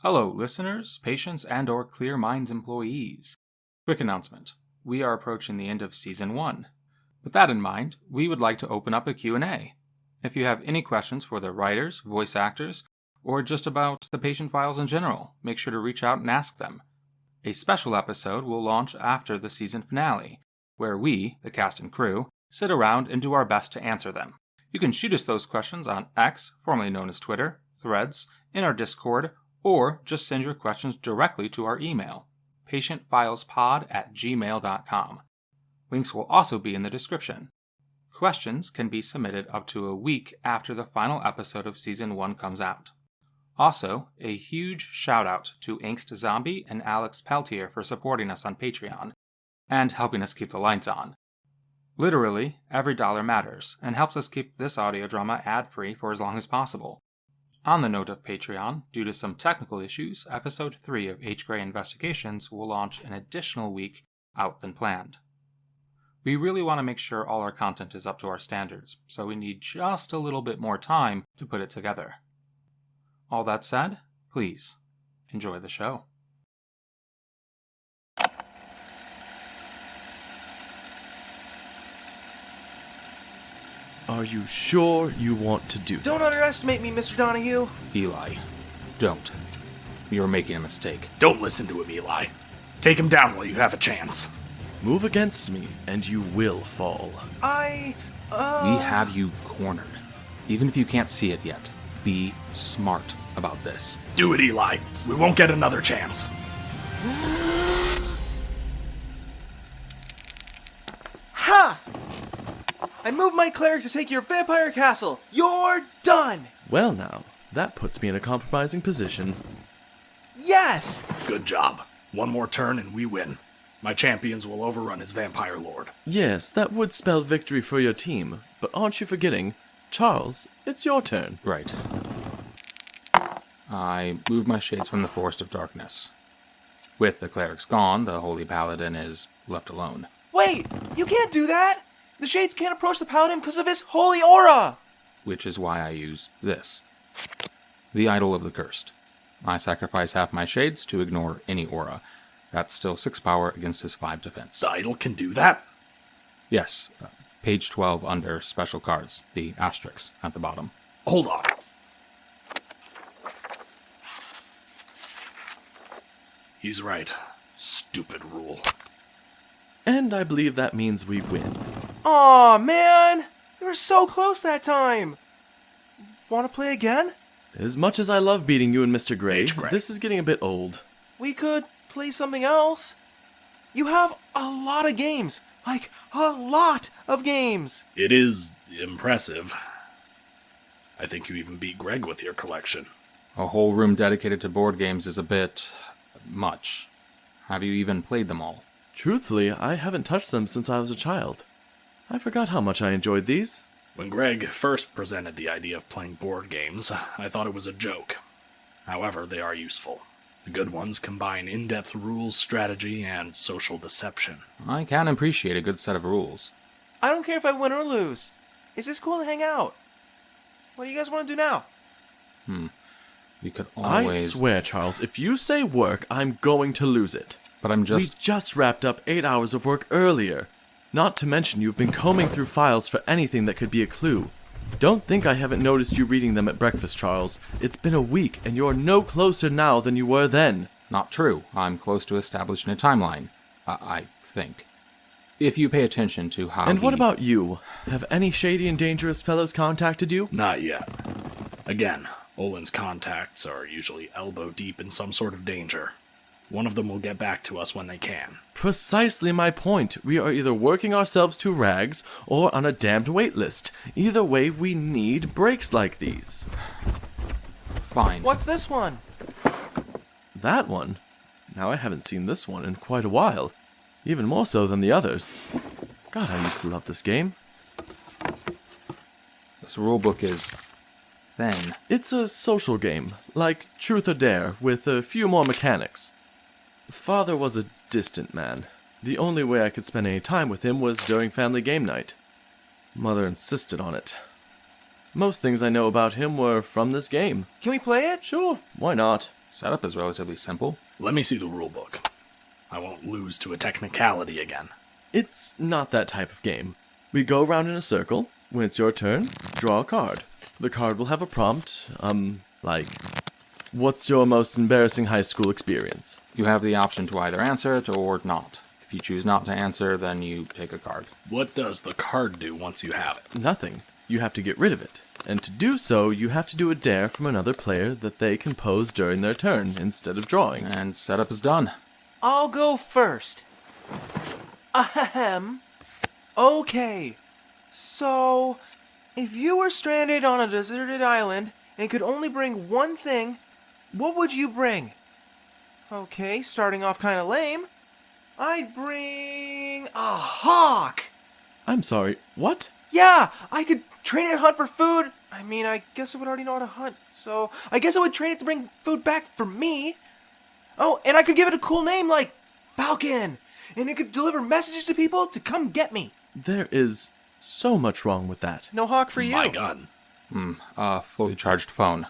Hello, listeners, patients, and/or Clear Minds employees. Quick announcement. We are approaching the end of Season 1. With that in mind, we would like to open up a Q&A. If you have any questions for the writers, voice actors, or just about the patient files in general, make sure to reach out and ask them. A special episode will launch after the season finale, where we, the cast and crew, sit around and do our best to answer them. You can shoot us those questions on X, formerly known as Twitter, Threads, in our Discord, or just send your questions directly to our email, patientfilespod@gmail.com. Links will also be in the description. Questions can be submitted up to a week after the final episode of Season 1 comes out. Also, a huge shout out to Angst Zombie and Alex Peltier for supporting us on Patreon, and helping us keep the lights on. Literally, every dollar matters, and helps us keep this audio drama ad-free for as long as possible. On the note of Patreon, due to some technical issues, Episode 3 of H. Gray Investigations will launch an additional week out than planned. We really want to make sure all our content is up to our standards, so we need just a little bit more time to put it together. All that said, please, enjoy the show. Are you sure you want to do that? Don't underestimate me, Mr. Donahue. Eli, don't. You're making a mistake. Don't listen to him, Eli. Take him down while you have a chance. Move against me, and you will fall. We have you cornered. Even if you can't see it yet, be smart about this. Do it, Eli. We won't get another chance. Ha! I moved my cleric to take your vampire castle. You're done! Well now, that puts me in a compromising position. Yes! Good job. One more turn and we win. My champions will overrun his vampire lord. Yes, that would spell victory for your team, but aren't you forgetting? Charles, it's your turn. Right. I moved my shades from the Forest of Darkness. With the clerics gone, the Holy Paladin is left alone. Wait! You can't do that! The Shades can't approach the Paladin because of his holy aura! Which is why I use this. The Idol of the Cursed. I sacrifice half my shades to ignore any aura. That's still 6 power against his 5 defense. The idol can do that? Yes. Page 12 under Special Cards. The asterisk at the bottom. Hold on. He's right. Stupid rule. And I believe that means we win. Aw, man! You were so close that time! Want to play again? As much as I love beating you and Mr. Gray, H. Gray. this is getting a bit old. We could play something else. You have a lot of games. Like, a lot of games. It is impressive. I think you even beat Greg with your collection. A whole room dedicated to board games is a bit much. Have you even played them all? Truthfully, I haven't touched them since I was a child. I forgot how much I enjoyed these. When Greg first presented the idea of playing board games, I thought it was a joke. However, they are useful. The good ones combine in-depth rules, strategy, and social deception. I can appreciate a good set of rules. I don't care if I win or lose. It's just cool to hang out. What do you guys want to do now? We could I always... swear, Charles, if you say work, I'm going to lose it. But I'm We just wrapped up 8 hours of work earlier. Not to mention you've been combing through files for anything that could be a clue. Don't think I haven't noticed you reading them at breakfast, Charles. It's been a week, and you're no closer now than you were then. Not true. I'm close to establishing a timeline. I think. If you pay attention to how And what about you? Have any shady and dangerous fellows contacted you? Not yet. Again, Olin's contacts are usually elbow deep in some sort of danger. One of them will get back to us when they can. Precisely my point. We are either working ourselves to rags or on a damned wait list. Either way, we need breaks like these. Fine. What's this one? That one? Now I haven't seen this one in quite a while. Even more so than the others. God, I used to love this game. This rulebook is thin. It's a social game, like Truth or Dare, with a few more mechanics. Father was a distant man. The only way I could spend any time with him was during family game night. Mother insisted on it. Most things I know about him were from this game. Can we play it? Sure, why not? Setup is relatively simple. Let me see the rulebook. I won't lose to a technicality again. It's not that type of game. We go around in a circle. When it's your turn, draw a card. The card will have a prompt, like, what's your most embarrassing high school experience? You have the option to either answer it or not. If you choose not to answer, then you take a card. What does the card do once you have it? Nothing. You have to get rid of it. And to do so, you have to do a dare from another player that they can pose during their turn instead of drawing. And setup is done. I'll go first. Ahem. Okay. So, if you were stranded on a deserted island and could only bring one thing, what would you bring? Okay, starting off kind of lame. I'd bring a hawk. I'm sorry, what? Yeah, I could train it to hunt for food. I mean, I guess it would already know how to hunt, so I guess I would train it to bring food back for me. Oh, and I could give it a cool name like Falcon, and it could deliver messages to people to come get me. There is so much wrong with that. No hawk for you. My gun. A fully charged phone.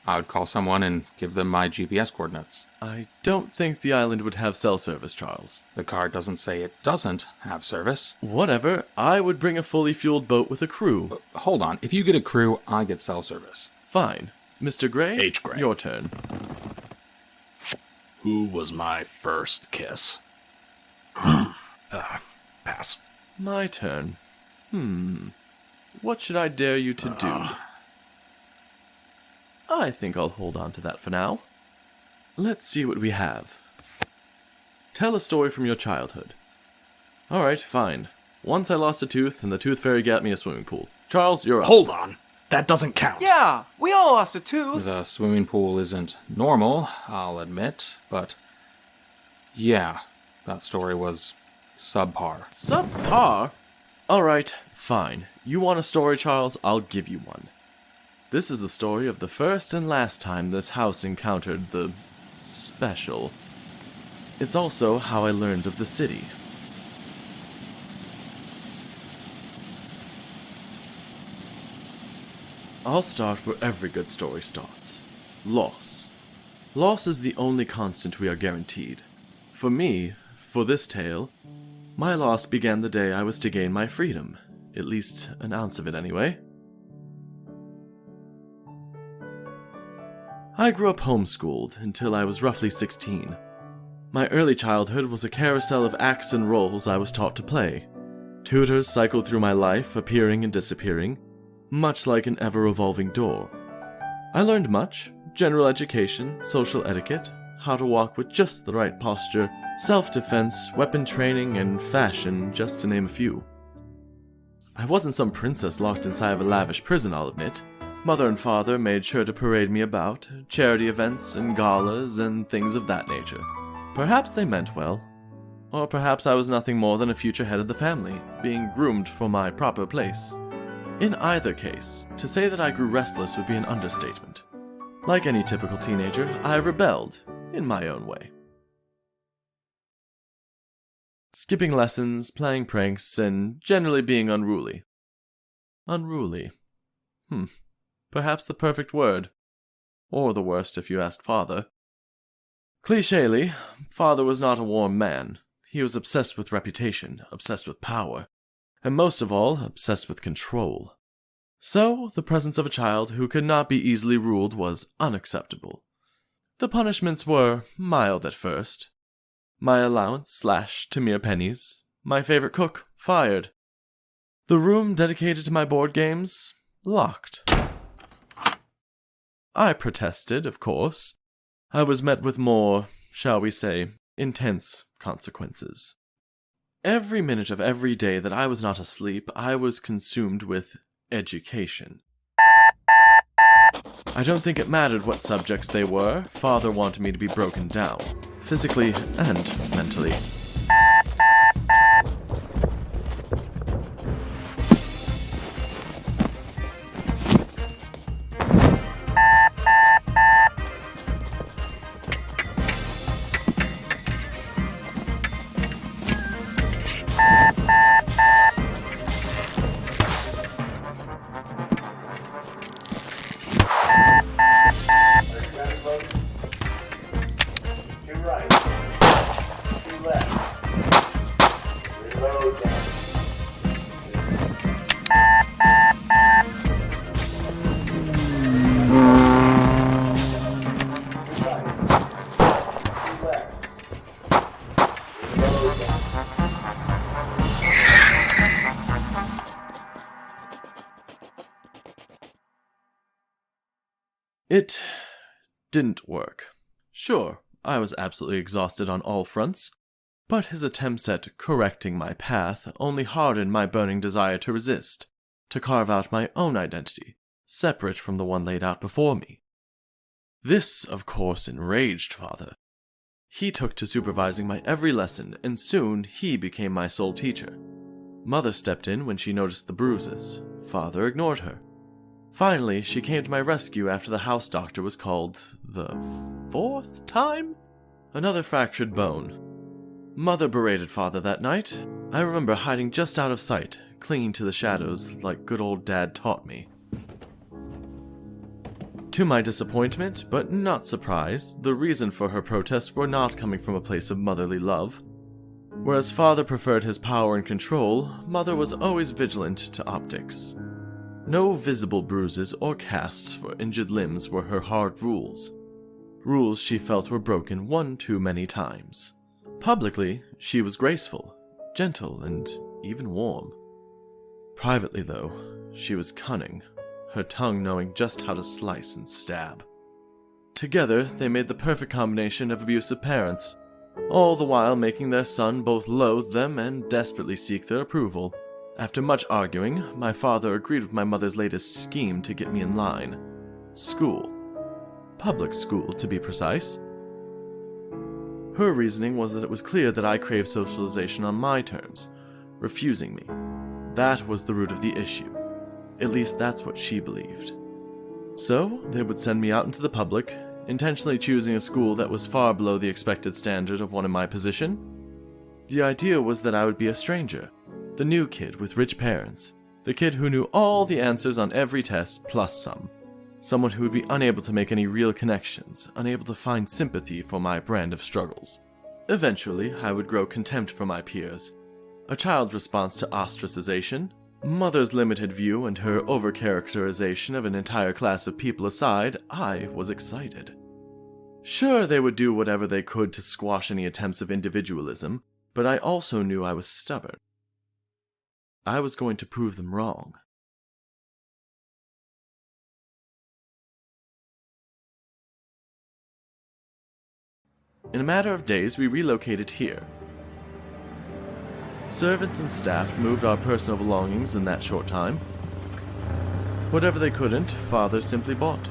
I would call someone and give them my GPS coordinates. I don't think the island would have cell service, Charles. The card doesn't say it doesn't have service. Whatever, I would bring a fully fueled boat with a crew. Hold on, if you get a crew, I get cell service. Fine. Mr. Gray? H. Gray. Your turn. Who was my first kiss? Pass. My turn. What should I dare you to do? I think I'll hold on to that for now. Let's see what we have. Tell a story from your childhood. Alright, fine. Once I lost a tooth, and the tooth fairy got me a swimming pool. Charles, you're up. Hold on. That doesn't count. Yeah, we all lost a tooth. The swimming pool isn't normal, I'll admit, but yeah, that story was subpar. Subpar? Alright, fine. You want a story, Charles? I'll give you one. This is the story of the first and last time this house encountered the special. It's also how I learned of the city. I'll start where every good story starts. Loss. Loss is the only constant we are guaranteed. For me, for this tale, my loss began the day I was to gain my freedom. At least an ounce of it anyway. I grew up homeschooled until I was roughly 16. My early childhood was a carousel of acts and roles I was taught to play. Tutors cycled through my life, appearing and disappearing, much like an ever-evolving door. I learned much: general education, social etiquette, how to walk with just the right posture, self-defense, weapon training, and fashion, just to name a few. I wasn't some princess locked inside of a lavish prison, I'll admit. Mother and father made sure to parade me about, charity events and galas and things of that nature. Perhaps they meant well. Or perhaps I was nothing more than a future head of the family, being groomed for my proper place. In either case, to say that I grew restless would be an understatement. Like any typical teenager, I rebelled, in my own way. Skipping lessons, playing pranks, and generally being unruly. Unruly. Perhaps the perfect word. Or the worst if you ask Father. Cliché-ly, Father was not a warm man. He was obsessed with reputation, obsessed with power, and most of all, obsessed with control. So, the presence of a child who could not be easily ruled was unacceptable. The punishments were mild at first. My allowance slashed to mere pennies. My favorite cook fired. The room dedicated to my board games locked. I protested, of course. I was met with more, shall we say, intense consequences. Every minute of every day that I was not asleep, I was consumed with education. I don't think it mattered what subjects they were. Father wanted me to be broken down, physically and mentally. It didn't work. Sure, I was absolutely exhausted on all fronts, but his attempts at correcting my path only hardened my burning desire to resist, to carve out my own identity, separate from the one laid out before me. This, of course, enraged Father. He took to supervising my every lesson, and soon he became my sole teacher. Mother stepped in when she noticed the bruises. Father ignored her. Finally, she came to my rescue after the house doctor was called the 4th time? Another fractured bone. Mother berated Father that night. I remember hiding just out of sight, clinging to the shadows like good old Dad taught me. To my disappointment, but not surprise, the reason for her protests were not coming from a place of motherly love. Whereas Father preferred his power and control, Mother was always vigilant to optics. No visible bruises or casts for injured limbs were her hard rules. Rules she felt were broken one too many times. Publicly, she was graceful, gentle, and even warm. Privately, though, she was cunning, her tongue knowing just how to slice and stab. Together, they made the perfect combination of abusive parents, all the while making their son both loathe them and desperately seek their approval. After much arguing, my father agreed with my mother's latest scheme to get me in line. School. Public school, to be precise. Her reasoning was that it was clear that I craved socialization on my terms, refusing me. That was the root of the issue. At least that's what she believed. So, they would send me out into the public, intentionally choosing a school that was far below the expected standard of one in my position. The idea was that I would be a stranger, the new kid with rich parents, the kid who knew all the answers on every test plus some. Someone who would be unable to make any real connections, unable to find sympathy for my brand of struggles. Eventually, I would grow contempt for my peers. A child's response to ostracization, Mother's limited view and her overcharacterization of an entire class of people aside, I was excited. Sure, they would do whatever they could to squash any attempts of individualism, but I also knew I was stubborn. I was going to prove them wrong. In a matter of days, we relocated here. Servants and staff moved our personal belongings in that short time. Whatever they couldn't, Father simply bought.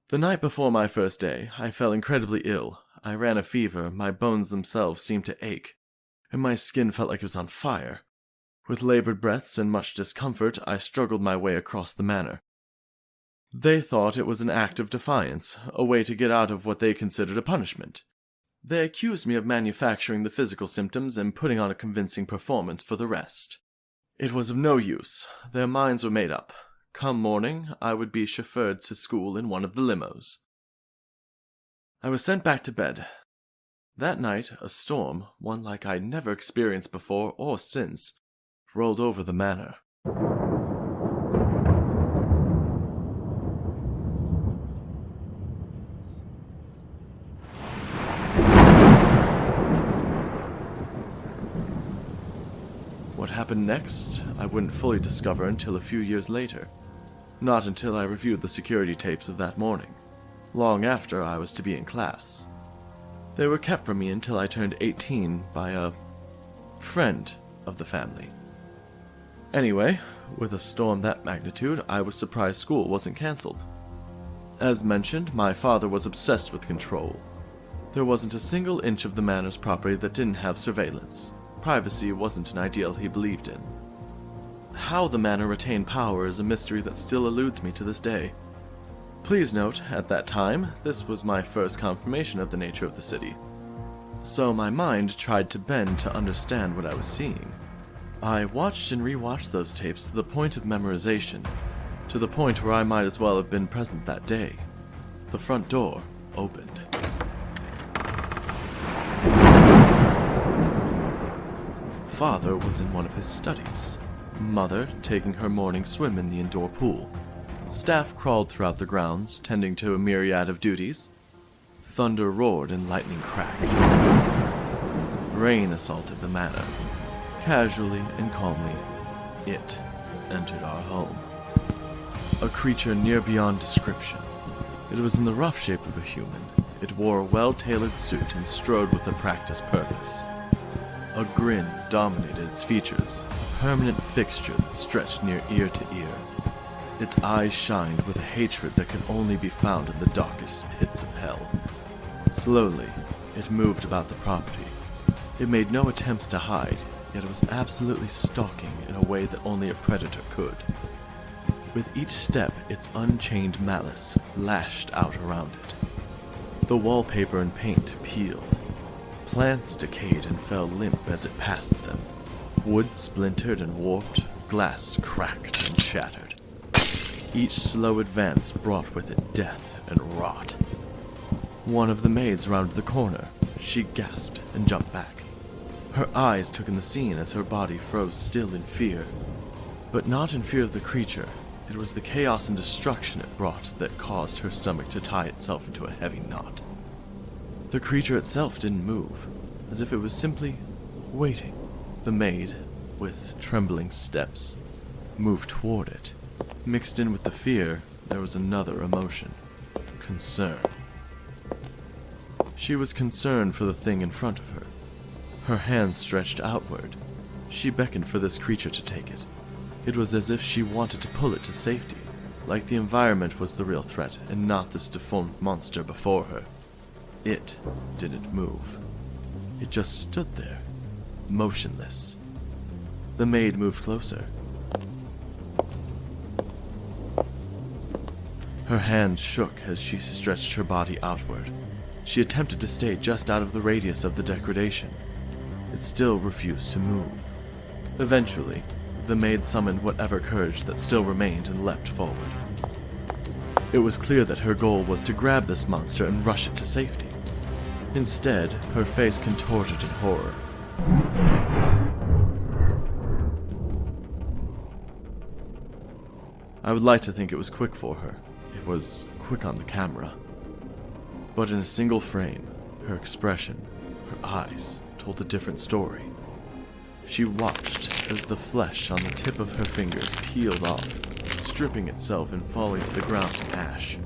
The night before my first day, I fell incredibly ill. I ran a fever, my bones themselves seemed to ache, and my skin felt like it was on fire. With labored breaths and much discomfort, I struggled my way across the manor. They thought it was an act of defiance, a way to get out of what they considered a punishment. They accused me of manufacturing the physical symptoms and putting on a convincing performance for the rest. It was of no use. Their minds were made up. Come morning, I would be chauffeured to school in one of the limos. I was sent back to bed. That night, a storm, one like I'd never experienced before or since, rolled over the manor. What happened next, I wouldn't fully discover until a few years later. Not until I reviewed the security tapes of that morning, long after I was to be in class. They were kept from me until I turned 18 by a friend of the family. Anyway, with a storm that magnitude, I was surprised school wasn't cancelled. As mentioned, my father was obsessed with control. There wasn't a single inch of the manor's property that didn't have surveillance. Privacy wasn't an ideal he believed in. How the manor retained power is a mystery that still eludes me to this day. Please note, at that time, this was my first confirmation of the nature of the city. So my mind tried to bend to understand what I was seeing. I watched and rewatched those tapes to the point of memorization, to the point where I might as well have been present that day. The front door opened. Father was in one of his studies. Mother taking her morning swim in the indoor pool. Staff crawled throughout the grounds, tending to a myriad of duties. Thunder roared and lightning cracked. Rain assaulted the manor. Casually and calmly, it entered our home. A creature near beyond description. It was in the rough shape of a human. It wore a well-tailored suit and strode with a practiced purpose. A grin dominated its features, a permanent fixture that stretched near ear to ear. Its eyes shined with a hatred that could only be found in the darkest pits of hell. Slowly, it moved about the property. It made no attempts to hide, yet it was absolutely stalking in a way that only a predator could. With each step, its unchained malice lashed out around it. The wallpaper and paint peeled. Plants decayed and fell limp as it passed them. Wood splintered and warped, glass cracked and shattered. Each slow advance brought with it death and rot. One of the maids rounded the corner. She gasped and jumped back. Her eyes took in the scene as her body froze still in fear. But not in fear of the creature. It was the chaos and destruction it brought that caused her stomach to tie itself into a heavy knot. The creature itself didn't move, as if it was simply waiting. The maid, with trembling steps, moved toward it. Mixed in with the fear, there was another emotion. Concern. She was concerned for the thing in front of her. Her hands stretched outward. She beckoned for this creature to take it. It was as if she wanted to pull it to safety, like the environment was the real threat and not this deformed monster before her. It didn't move. It just stood there, motionless. The maid moved closer. Her hands shook as she stretched her body outward. She attempted to stay just out of the radius of the degradation. It still refused to move. Eventually, the maid summoned whatever courage that still remained and leapt forward. It was clear that her goal was to grab this monster and rush it to safety. Instead, her face contorted in horror. I would like to think it was quick for her. It was quick on the camera. But in a single frame, her expression, her eyes, told a different story. She watched as the flesh on the tip of her fingers peeled off, stripping itself and falling to the ground in ash.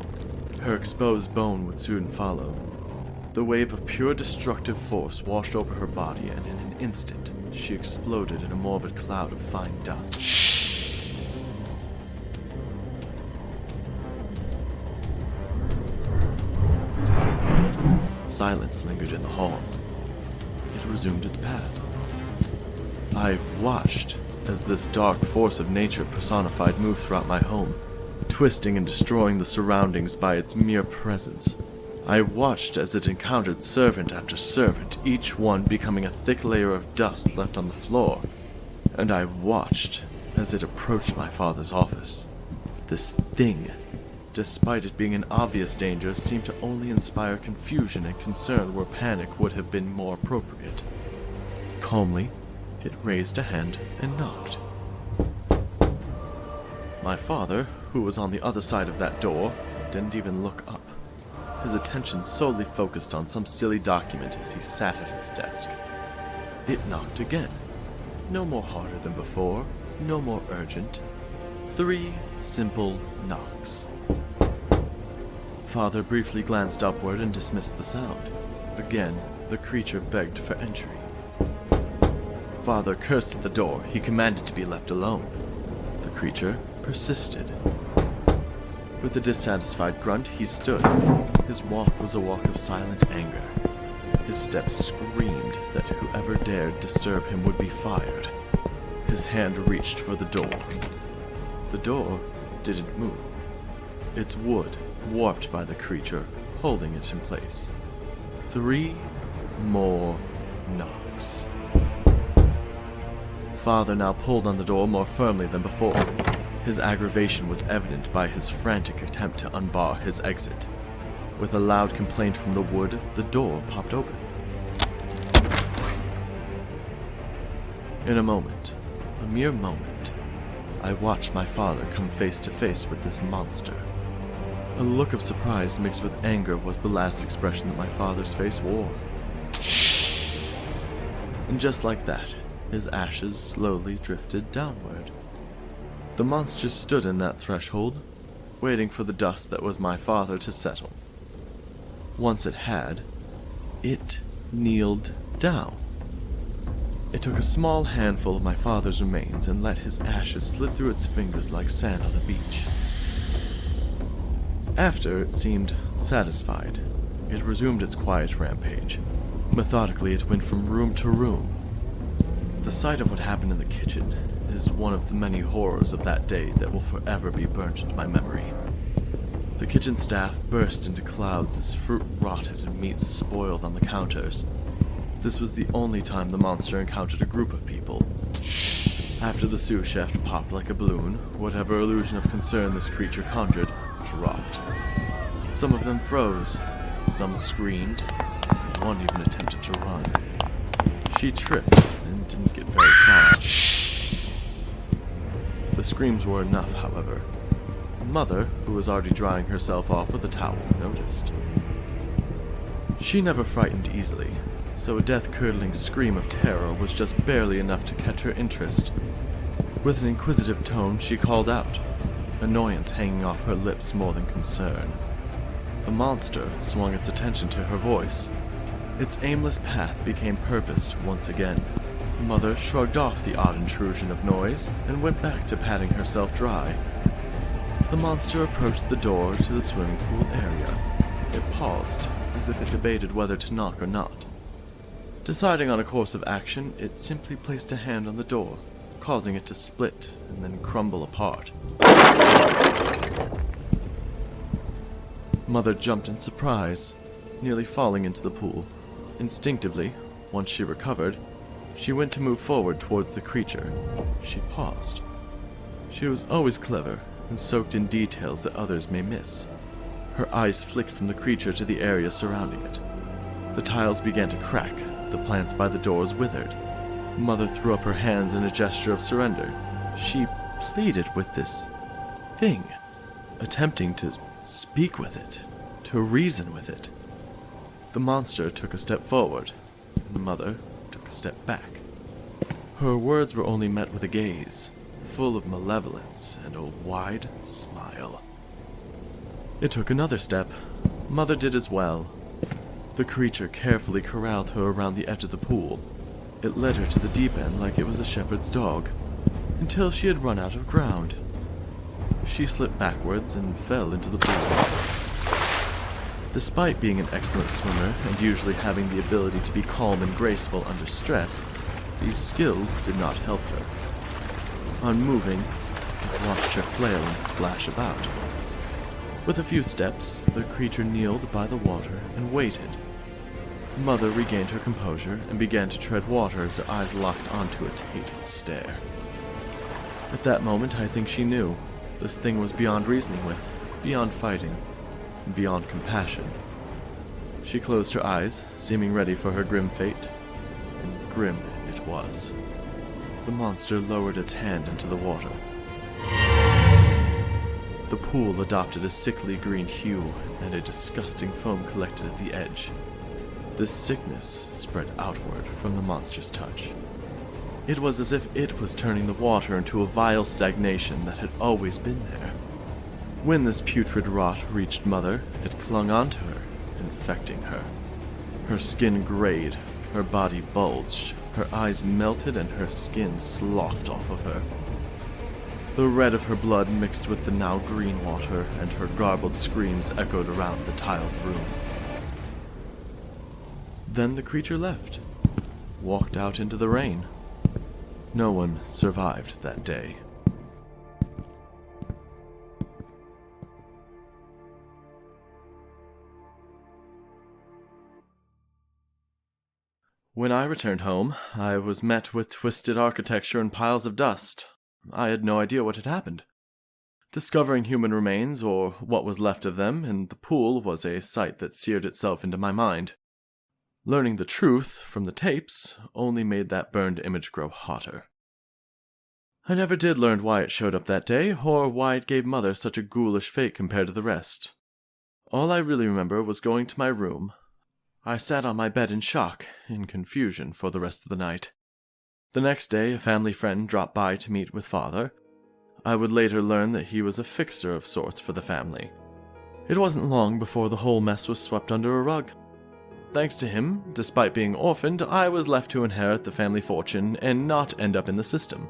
Her exposed bone would soon follow. The wave of pure destructive force washed over her body, and in an instant, she exploded in a morbid cloud of fine dust. Silence lingered in the hall. It resumed its path. I watched as this dark force of nature personified moved throughout my home, twisting and destroying the surroundings by its mere presence. I watched as it encountered servant after servant, each one becoming a thick layer of dust left on the floor. And I watched as it approached my father's office. This thing, despite it being an obvious danger, seemed to only inspire confusion and concern where panic would have been more appropriate. Calmly, it raised a hand and knocked. My father, who was on the other side of that door, didn't even look up. His attention solely focused on some silly document as he sat at his desk. It knocked again. No more harder than before, no more urgent. 3 simple knocks. Father briefly glanced upward and dismissed the sound. Again, the creature begged for entry. Father cursed at the door. He commanded to be left alone. The creature persisted. With a dissatisfied grunt, he stood. His walk was a walk of silent anger. His steps screamed that whoever dared disturb him would be fired. His hand reached for the door. The door didn't move. Its wood warped by the creature, holding it in place. 3 more knocks. Father now pulled on the door more firmly than before. His aggravation was evident by his frantic attempt to unbar his exit. With a loud complaint from the wood, the door popped open. In a moment, a mere moment, I watched my father come face to face with this monster. A look of surprise mixed with anger was the last expression that my father's face wore. And just like that, his ashes slowly drifted downward. The monster stood in that threshold, waiting for the dust that was my father to settle. Once it had, it kneeled down. It took a small handful of my father's remains and let his ashes slip through its fingers like sand on a beach. After it seemed satisfied, it resumed its quiet rampage. Methodically, it went from room to room. The sight of what happened in the kitchen is one of the many horrors of that day that will forever be burnt into my memory. The kitchen staff burst into clouds as fruit rotted and meat spoiled on the counters. This was the only time the monster encountered a group of people. After the sous chef popped like a balloon, whatever illusion of concern this creature conjured dropped. Some of them froze, some screamed, and one even attempted to run. She tripped and didn't get very far. The screams were enough, however. Mother, who was already drying herself off with a towel, noticed. She never frightened easily, so a death-curdling scream of terror was just barely enough to catch her interest. With an inquisitive tone, she called out, annoyance hanging off her lips more than concern. The monster swung its attention to her voice. Its aimless path became purposed once again. Mother shrugged off the odd intrusion of noise and went back to patting herself dry. The monster approached the door to the swimming pool area. It paused, as if it debated whether to knock or not. Deciding on a course of action, it simply placed a hand on the door, causing it to split and then crumble apart. Mother jumped in surprise, nearly falling into the pool. Instinctively, once she recovered, she went to move forward towards the creature. She paused. She was always clever and soaked in details that others may miss. Her eyes flicked from the creature to the area surrounding it. The tiles began to crack, the plants by the doors withered. Mother threw up her hands in a gesture of surrender. She pleaded with this thing, attempting to speak with it, to reason with it. The monster took a step forward, and Mother took a step back. Her words were only met with a gaze, full of malevolence and a wide smile. It took another step. Mother did as well. The creature carefully corralled her around the edge of the pool. It led her to the deep end like it was a shepherd's dog, until she had run out of ground. She slipped backwards and fell into the pool. Despite being an excellent swimmer and usually having the ability to be calm and graceful under stress, these skills did not help her. Unmoving, I watched her flail and splash about. With a few steps, the creature kneeled by the water and waited. Mother regained her composure and began to tread water as her eyes locked onto its hateful stare. At that moment, I think she knew. This thing was beyond reasoning with, beyond fighting, and beyond compassion. She closed her eyes, seeming ready for her grim fate, and grim it was. The monster lowered its hand into the water. The pool adopted a sickly green hue, and a disgusting foam collected at the edge. This sickness spread outward from the monster's touch. It was as if it was turning the water into a vile stagnation that had always been there. When this putrid rot reached Mother, it clung onto her, infecting her. Her skin grayed, her body bulged, her eyes melted, and her skin sloughed off of her. The red of her blood mixed with the now green water, and her garbled screams echoed around the tiled room. Then the creature left, walked out into the rain. No one survived that day. When I returned home, I was met with twisted architecture and piles of dust. I had no idea what had happened. Discovering human remains, or what was left of them, in the pool was a sight that seared itself into my mind. Learning the truth from the tapes only made that burned image grow hotter. I never did learn why it showed up that day, or why it gave Mother such a ghoulish fate compared to the rest. All I really remember was going to my room. I sat on my bed in shock, in confusion for the rest of the night. The next day, a family friend dropped by to meet with Father. I would later learn that he was a fixer of sorts for the family. It wasn't long before the whole mess was swept under a rug. Thanks to him, despite being orphaned, I was left to inherit the family fortune and not end up in the system.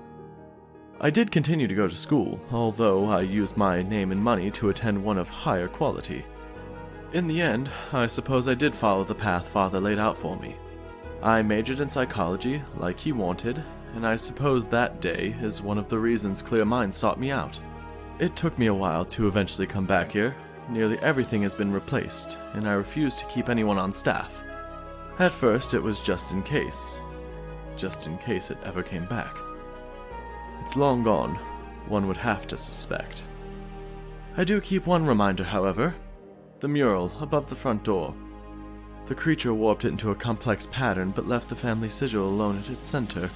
I did continue to go to school, although I used my name and money to attend one of higher quality. In the end, I suppose I did follow the path Father laid out for me. I majored in psychology, like he wanted, and I suppose that day is one of the reasons Clear Minds sought me out. It took me a while to eventually come back here. Nearly everything has been replaced, and I refuse to keep anyone on staff. At first, it was just in case it ever came back. It's long gone, one would have to suspect. I do keep one reminder, however. The mural above the front door. The creature warped it into a complex pattern but left the family sigil alone at its center.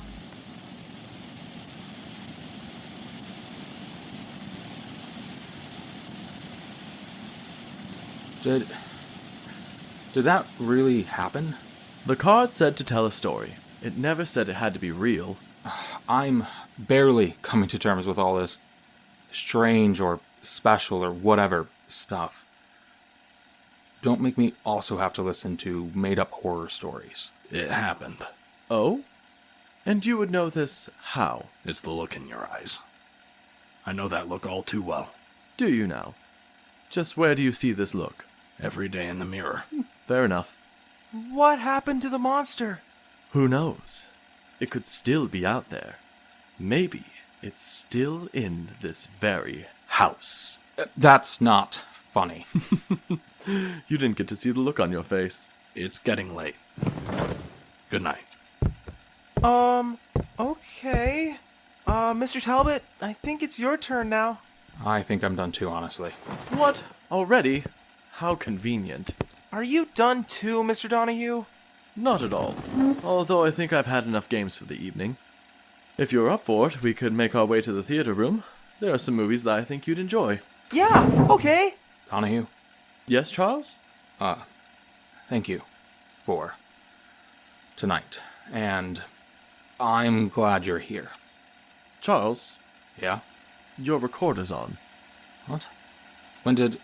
Did that really happen? The card said to tell a story. It never said it had to be real. I'm barely coming to terms with all this strange or special or whatever stuff. Don't make me also have to listen to made-up horror stories. It happened. Oh? And you would know this how? It's the look in your eyes. I know that look all too well. Do you now? Just where do you see this look? Every day in the mirror. Fair enough. What happened to the monster? Who knows? It could still be out there. Maybe it's still in this very house. That's not funny. You didn't get to see the look on your face. It's getting late. Good night. Okay. Mr. Talbot, I think it's your turn now. I think I'm done too, honestly. What? Already? How convenient. Are you done too, Mr. Donahue? Not at all. Although I think I've had enough games for the evening. If you're up for it, we could make our way to the theater room. There are some movies that I think you'd enjoy. Yeah, okay. Donahue? Yes, Charles? Thank you for tonight. And I'm glad you're here. Charles, Yeah? your recorder's on. What? When did...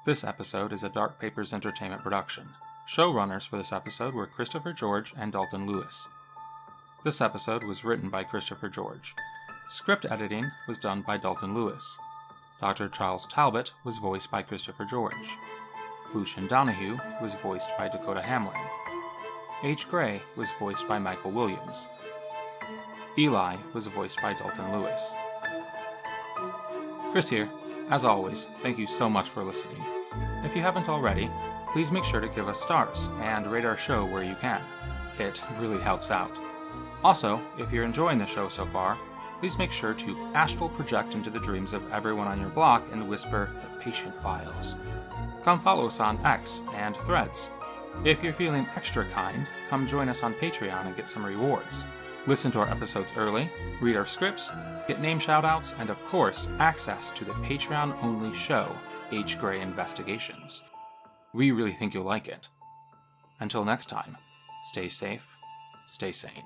This episode is a Dark Papers Entertainment production. Showrunners for this episode were Christopher George and Dalton Lewis. This episode was written by Christopher George. Script editing was done by Dalton Lewis. Dr. Charles Talbot was voiced by Christopher George. Lucian Donahue was voiced by Dakota Hamlin. H. Gray was voiced by Michael Williams. Eli was voiced by Dalton Lewis. Chris here. As always, thank you so much for listening. If you haven't already, please make sure to give us stars and rate our show where you can. It really helps out. Also, if you're enjoying the show so far, please make sure to astral project into the dreams of everyone on your block and whisper the patient files. Come follow us on X and Threads. If you're feeling extra kind, come join us on Patreon and get some rewards. Listen to our episodes early, read our scripts, get name shoutouts, and of course, access to the Patreon-only show, H. Gray Investigations. We really think you'll like it. Until next time, stay safe, stay sane.